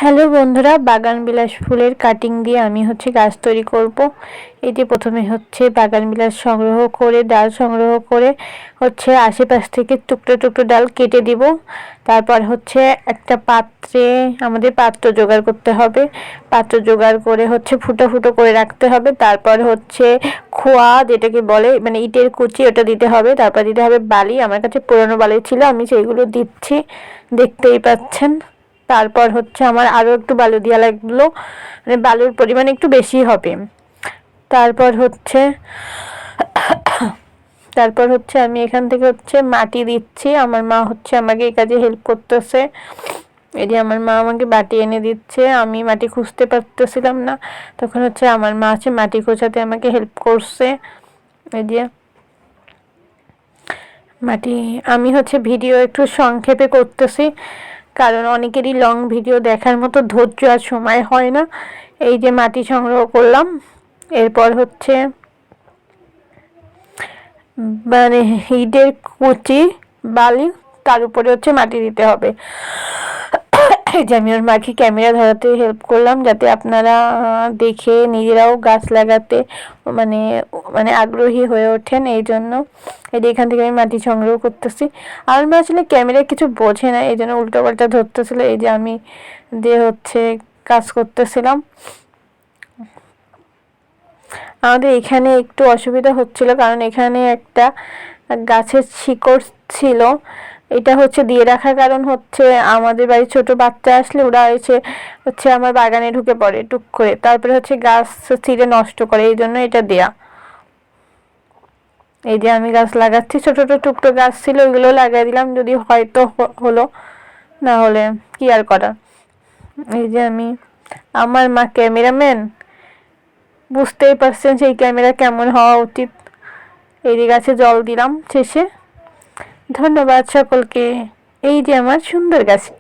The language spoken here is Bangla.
হ্যালো বন্ধুরা, বাগান বিলাস ফুলের কাটিং দিয়ে আমি গাছ তৈরি করব। এটি প্রথমে বাগান বিলাস সংগ্রহ করে ডাল সংগ্রহ করে আশেপাশ থেকে টুকরো টুকরো ডাল কেটে দিব। তারপর একটা পাত্রে আমাদের পাত্র জোগাড় করতে হবে। পাত্র জোগাড় করে ফুটো ফুটো করে রাখতে হবে। তারপর খোয়া যেটাকে বলে মানে ইটের কুচি, ওটা দিতে হবে। তারপর দিতে হবে বালি। আমার কাছে পুরনো বালি ছিল, আমি সেইগুলো দিচ্ছি, দেখতেই পাচ্ছেন। তারপর আমার আরও একটু বালু দেওয়া লাগলো, মানে বালুর পরিমাণ একটু বেশি হবে। তারপর তারপর আমি এখান থেকে মাটি দিচ্ছি। আমার মা আমাকে এই কাজে হেল্প করতেছে। এই যে আমার মা আমাকে বাটি এনে দিচ্ছে, আমি মাটি খুঁজতে পারতেছিলাম না, তখন আমার মা মাটি খোঁজাতে আমাকে হেল্প করছে। এই যে মাটি আমি ভিডিও একটু সংক্ষেপে করতেছি, কারণ অনেকেরই লং ভিডিও দেখার মতো ধৈর্য আর সময় হয় না। এই যে মাটি সংগ্রহ করলাম, এরপর মানে ইটের কুচি বালি, তার উপরে মাটি দিতে হবে। এই যে আমি ওর মাকে ক্যামেরা ধরাতে হেল্প করলাম, যাতে আপনারা দেখে নিজেরাও গাছ লাগাতে মানে মানে আগ্রহী হয়ে ওঠেন। এই জন্য এই যে এখান থেকে আমি মাটি সংগ্রহ করতেছি। আমার মা আসলে ক্যামেরা কিছু বোঝে না, এই জন্য উল্টো পাল্টা ধরতেছিল। এই যে আমি যে কাজ করতেছিলাম। আমাদের এখানে একটু অসুবিধা হচ্ছিল, কারণ এখানে একটা গাছের শিকড় ছিল। এটা দিয়ে রাখার কারণ আমাদের বাড়ির ছোট বাচ্চা আসলে ওরা আমার বাগানে ঢুকে পড়ে টুক করে, তারপরে গাছ ছিঁড়ে নষ্ট করে, এই জন্য এটা দেয়া। এই যে আমি গাছ লাগাচ্ছি, ছোট ছোট টুকরো গাছ ছিল, ওইগুলো লাগাই দিলাম, যদি হয়তো হলো, না হলে কি আর করা। এই যে আমার মা ক্যামেরাম্যান, বুঝতেই পারছেন সেই ক্যামেরা কেমন হওয়া উচিত। এই যে গাছে জল দিলাম শেষে। ধন্যবাদ সকলকে। এই যে আমার সুন্দর গাছটি।